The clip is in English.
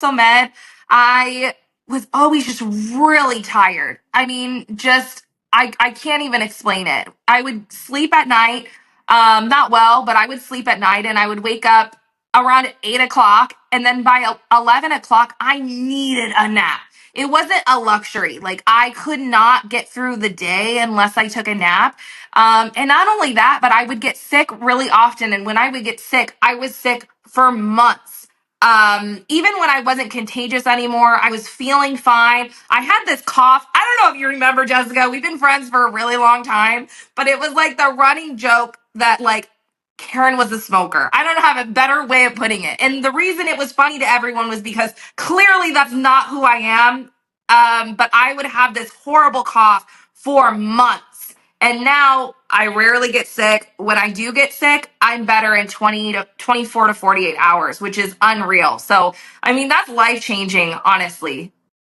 KOSO MED, I was always just really tired. I mean, just I can't even explain it. I would sleep at night, not well, but I would sleep at night and I would wake up around 8 o'clock, and then by 11 o'clock, I needed a nap. It wasn't a luxury. Like, I could not get through the day unless I took a nap. And not only that, but I would get sick really often. And when I would get sick, I was sick for months. Even when I wasn't contagious anymore, I was feeling fine. I had this cough. I don't know if you remember, Jessica. We've been friends for a really long time, but it was like the running joke that, like, Karen was a smoker. I don't have a better way of putting it. And the reason it was funny to everyone was because clearly that's not who I am. But I would have this horrible cough for months. And now I rarely get sick. When I do get sick, I'm better in 24 to 48 hours, which is unreal. So, I mean, that's life changing, honestly.